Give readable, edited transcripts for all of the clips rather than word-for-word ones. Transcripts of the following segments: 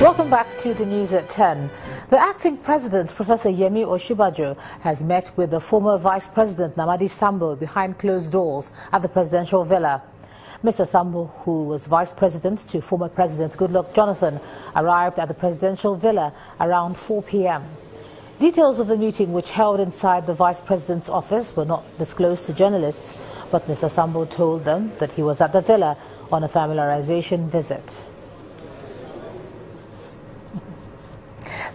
Welcome back to the news at 10. The acting president, Professor Yemi Osinbajo, has met with the former vice president, Namadi Sambo, behind closed doors at the presidential villa. Mr. Sambo, who was vice president to former President Goodluck Jonathan, arrived at the presidential villa around 4 p.m. Details of the meeting, which held inside the vice president's office, were not disclosed to journalists, but Mr. Sambo told them that he was at the villa on a familiarization visit.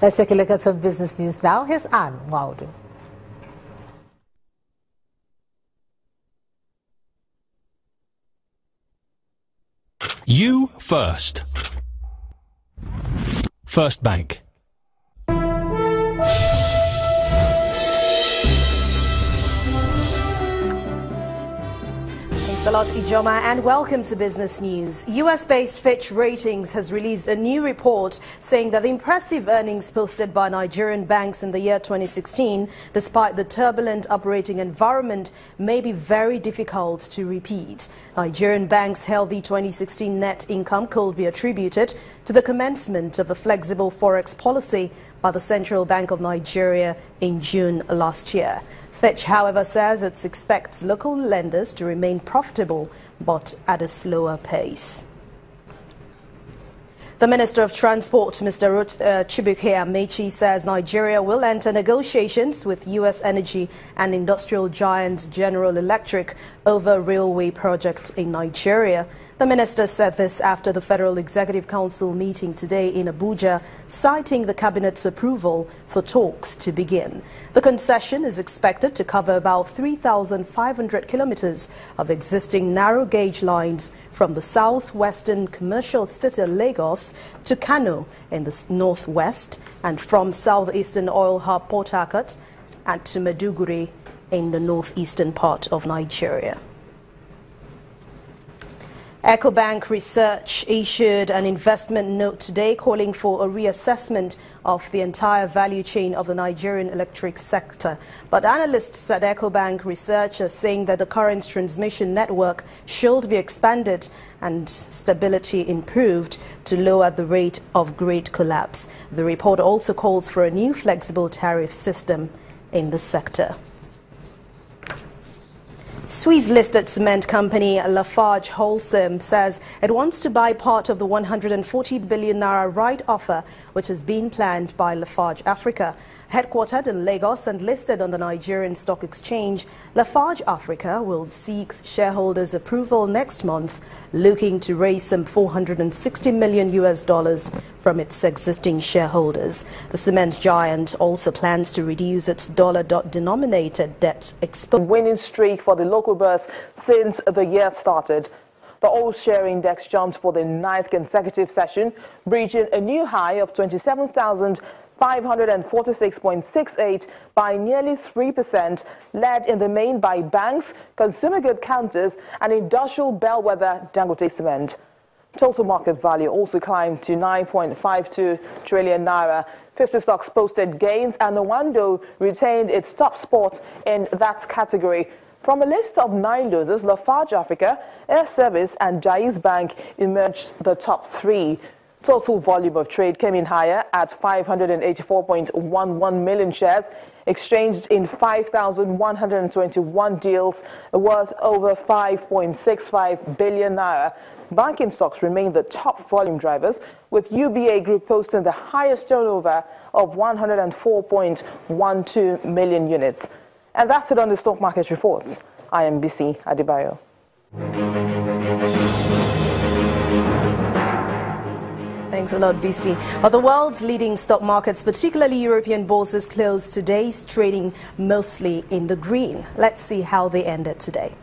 Let's take a look at some business news now. Here's Anne Waudu. You first. First Bank. Thanks a lot, Ijoma, and welcome to Business News. US-based Fitch Ratings has released a new report saying that the impressive earnings posted by Nigerian banks in the year 2016, despite the turbulent operating environment, may be very difficult to repeat. Nigerian banks' healthy 2016 net income could be attributed to the commencement of the flexible forex policy by the Central Bank of Nigeria in June last year. Fitch, however, says it expects local lenders to remain profitable, but at a slower pace. The Minister of Transport, Mr. Chibuike Amechi, says Nigeria will enter negotiations with U.S. energy and industrial giant General Electric over a railway project in Nigeria. The minister said this after the Federal Executive Council meeting today in Abuja, citing the Cabinet's approval for talks to begin. The concession is expected to cover about 3,500 kilometers of existing narrow-gauge lines from the southwestern commercial city Lagos to Kano in the northwest, and from southeastern oil hub Port Harcourt and to Maiduguri in the northeastern part of Nigeria. EcoBank Research issued an investment note today calling for a reassessment of the entire value chain of the Nigerian electric sector. But analysts at EcoBank Research are saying that the current transmission network should be expanded and stability improved to lower the rate of grid collapse. The report also calls for a new flexible tariff system in the sector. Swiss-listed cement company Lafarge Holcim says it wants to buy part of the 140 billion naira right offer, which has been planned by Lafarge Africa. Headquartered in Lagos and listed on the Nigerian Stock Exchange, Lafarge Africa will seek shareholders' approval next month, looking to raise some $460 million from its existing shareholders. The cement giant also plans to reduce its dollar-denominated debt exposure. Winning streak for the local bourse since the year started. The all-share index jumped for the 9th consecutive session, reaching a new high of 27,546.68 by nearly 3%, led in the main by banks, consumer good counters, and industrial bellwether Dangote Cement. Total market value also climbed to 9.52 trillion naira. 50 stocks posted gains, and Owando retained its top spot in that category. From a list of 9 losers, Lafarge Africa, Air Service, and Jaiz Bank emerged the top 3. Total volume of trade came in higher at 584.11 million shares, exchanged in 5,121 deals worth over 5.65 billion naira. Banking stocks remain the top volume drivers, with UBA Group posting the highest turnover of 104.12 million units. And that's it on the stock market reports. I am BC Adebayo. Thanks a lot, BC. Well, the world's leading stock markets, particularly European bourses, closed today's trading mostly in the green. Let's see how they ended today.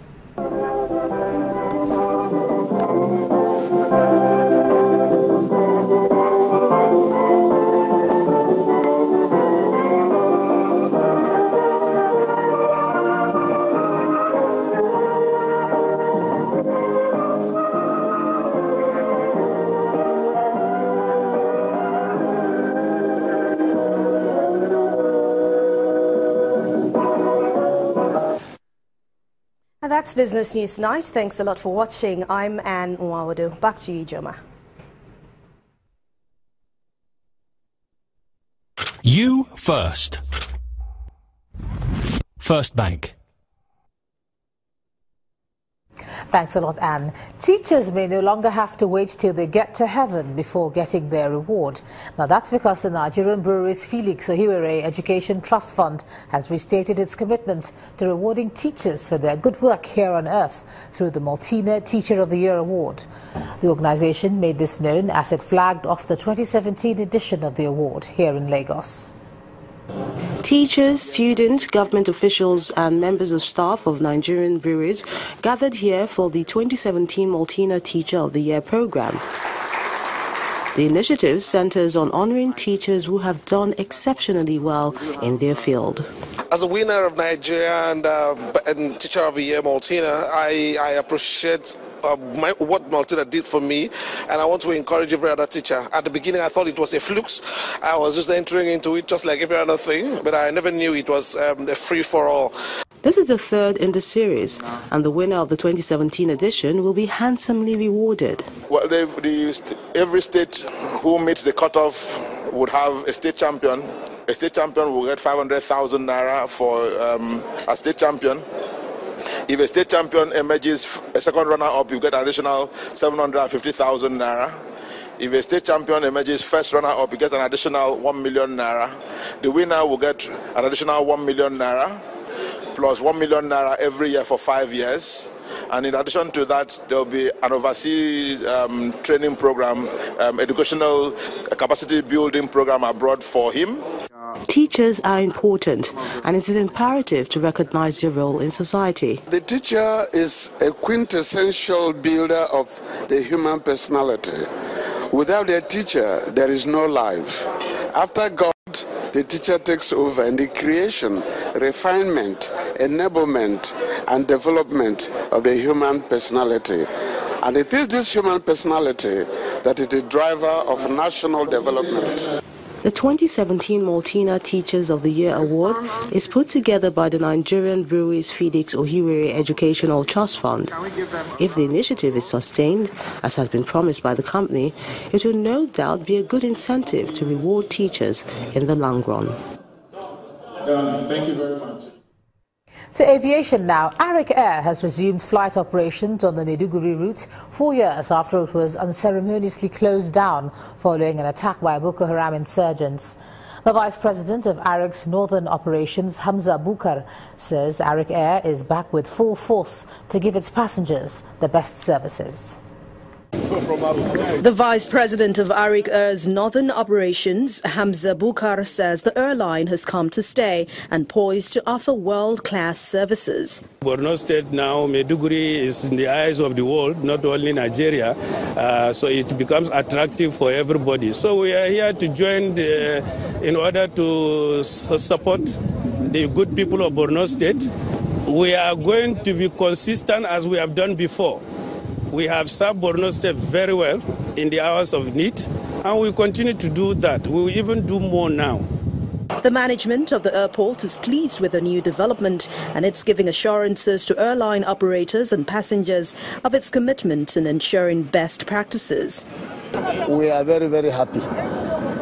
That's Business News Tonight. Thanks a lot for watching. I'm Anne Nwawadu. Back to you, Joma. You first. First Bank. Thanks a lot, Anne. Teachers may no longer have to wait till they get to heaven before getting their reward. Now, that's because the Nigerian Breweries Felix Ohiwere Education Trust Fund has restated its commitment to rewarding teachers for their good work here on earth through the Maltina Teacher of the Year Award. The organization made this known as it flagged off the 2017 edition of the award here in Lagos. Teachers, students, government officials and members of staff of Nigerian breweries gathered here for the 2017 Maltina Teacher of the Year program. The initiative centers on honoring teachers who have done exceptionally well in their field. As a winner of Nigeria and Teacher of the Year Maltina, I appreciate what Maltina did for me, and I want to encourage every other teacher. At the beginning, I thought it was a fluke. I was just entering into it just like every other thing, but I never knew it was a free-for-all. This is the third in the series, and the winner of the 2017 edition will be handsomely rewarded. Well, every state who meets the cutoff would have a state champion. A state champion will get 500,000 naira for a state champion. If a state champion emerges a second runner-up, you get an additional 750,000 naira. If a state champion emerges first runner-up, you get an additional 1 million naira. The winner will get an additional 1 million naira, plus 1 million naira every year for 5 years. And in addition to that, there will be an overseas training program, educational capacity building program abroad for him. Teachers are important, and it is imperative to recognize their role in society. The teacher is a quintessential builder of the human personality. Without a teacher, there is no life. After God, the teacher takes over in the creation, refinement, enablement, and development of the human personality. And it is this human personality that is the driver of national development. The 2017 Maltina Teachers of the Year Award is put together by the Nigerian Breweries Felix Ohiwere Educational Trust Fund. If the initiative is sustained, as has been promised by the company, it will no doubt be a good incentive to reward teachers in the long run. Thank you very much. To aviation now, Arik Air has resumed flight operations on the Maiduguri route 4 years after it was unceremoniously closed down following an attack by Boko Haram insurgents. The Vice President of Arik's Northern Operations, Hamza Bukar, says Arik Air is back with full force to give its passengers the best services. The Vice President of Arik Air's Northern Operations, Hamza Bukar, says the airline has come to stay and poised to offer world-class services. Borno State now, Maiduguri is in the eyes of the world, not only Nigeria, so it becomes attractive for everybody. So we are here to join in order to support the good people of Borno State. We are going to be consistent as we have done before. We have served Borno State very well in the hours of need, and we continue to do that. We will even do more now. The management of the airport is pleased with the new development, and it's giving assurances to airline operators and passengers of its commitment in ensuring best practices. We are very, very happy.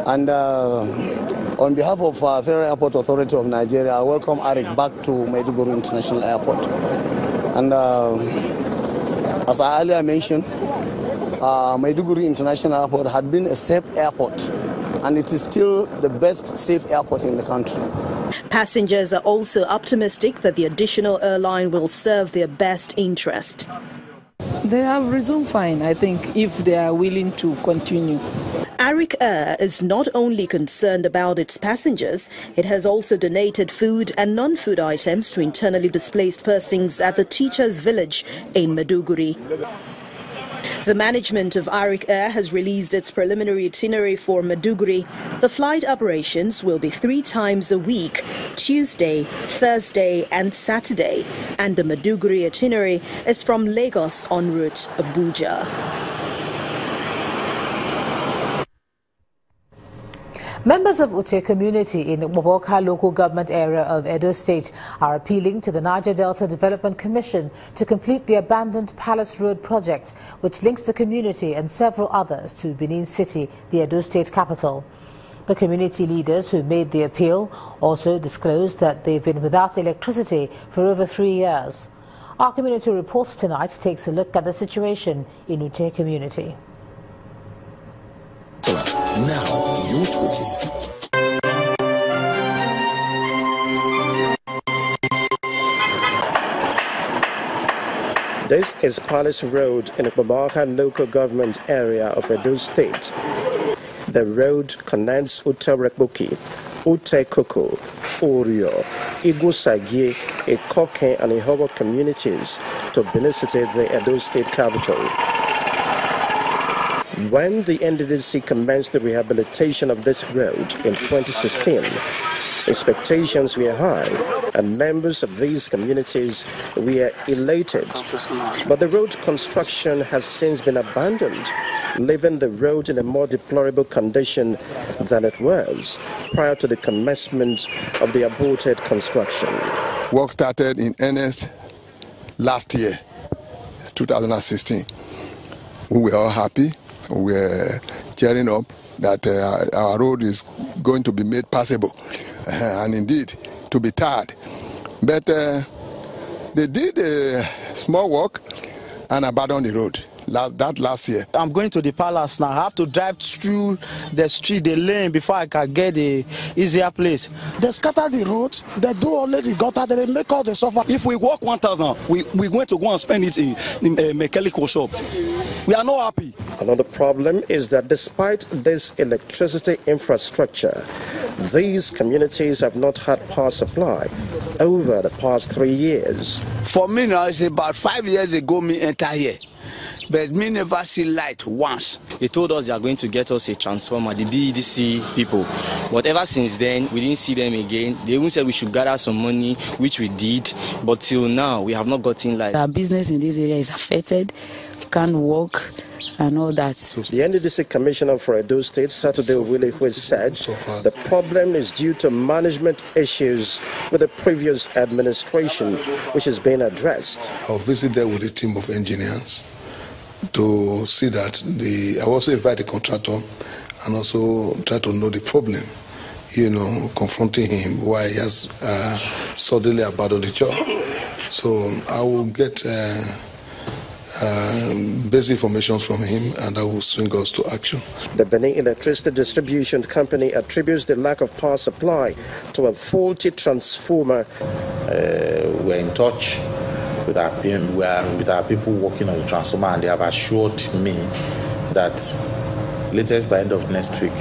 And on behalf of Federal Airport Authority of Nigeria, I welcome Arik back to Maiduguri International Airport. And as I earlier mentioned, Maiduguri International Airport had been a safe airport, and it is still the best safe airport in the country. Passengers are also optimistic that the additional airline will serve their best interest. They have resumed fine, I think, if they are willing to continue. Arik Air is not only concerned about its passengers, it has also donated food and non-food items to internally displaced persons at the Teachers Village in Maiduguri. The management of Arik Air has released its preliminary itinerary for Maiduguri. The flight operations will be 3 times a week, Tuesday, Thursday and Saturday, and the Maiduguri itinerary is from Lagos en route Abuja. Members of Ute community in Waboka local government area of Edo State are appealing to the Niger Delta Development Commission to complete the abandoned Palace Road project, which links the community and several others to Benin City, the Edo State capital. The community leaders who made the appeal also disclosed that they've been without electricity for over 3 years. Our community reports tonight takes a look at the situation in Ute community. Now you're talking. This is Palace Road in the Babaha local government area of Edo State. The road connects Ute Rekboki, Ute Koko, Orio, Igusagie, Ikoke and Ihobo communities to Benin City, the Edo State capital. When the NDDC commenced the rehabilitation of this road in 2016, expectations were high and members of these communities were elated. But the road construction has since been abandoned, leaving the road in a more deplorable condition than it was prior to the commencement of the aborted construction. Work started in earnest last year, 2016. We were all happy. We were cheering up that our road is going to be made passable and indeed to be tarred. But they did a small work and abandoned the road last year. I'm going to the palace now. I have to drive through the street, the lane, before I can get the easier place. They scatter the road, they do only the gutter, they make all the suffer. If we work 1,000, we're going to go and spend it in a mechanical shop. We are not happy. Another problem is that despite this electricity infrastructure, these communities have not had power supply over the past 3 years. For me now, it's about 5 years ago me enter here. But me never see light once. They told us they are going to get us a transformer, the BEDC people. But ever since then, we didn't see them again. They even said we should gather some money, which we did. But till now, we have not gotten light. Our business in this area is affected. We can't walk and all that. The NDDC Commissioner for Edo State, Saturday Willie, said the problem is due to management issues with the previous administration, which is being addressed. I'll visit there with a team of engineers to see that I also invite the contractor and also try to know the problem, confronting him why he has suddenly abandoned the job. So I will get basic information from him and I will swing us to action. The Benin Electricity Distribution Company attributes the lack of power supply to a faulty transformer. We're in touch with our people working on the transformer, and they have assured me that latest by end of next week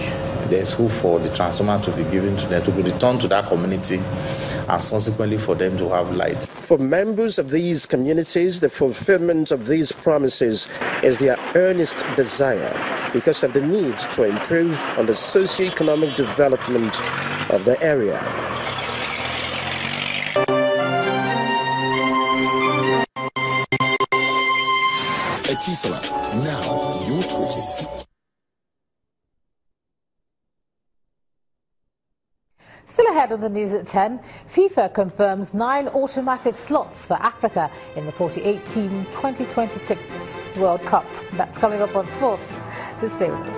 there's hope for the transformer to be given to them, to be returned to that community, and subsequently for them to have light. For members of these communities, the fulfillment of these promises is their earnest desire because of the need to improve on the socio-economic development of the area. Now you're talking. Still ahead on the news at 10, FIFA confirms 9 automatic slots for Africa in the 2018-2026 World Cup. That's coming up on Sports. Just stay with us.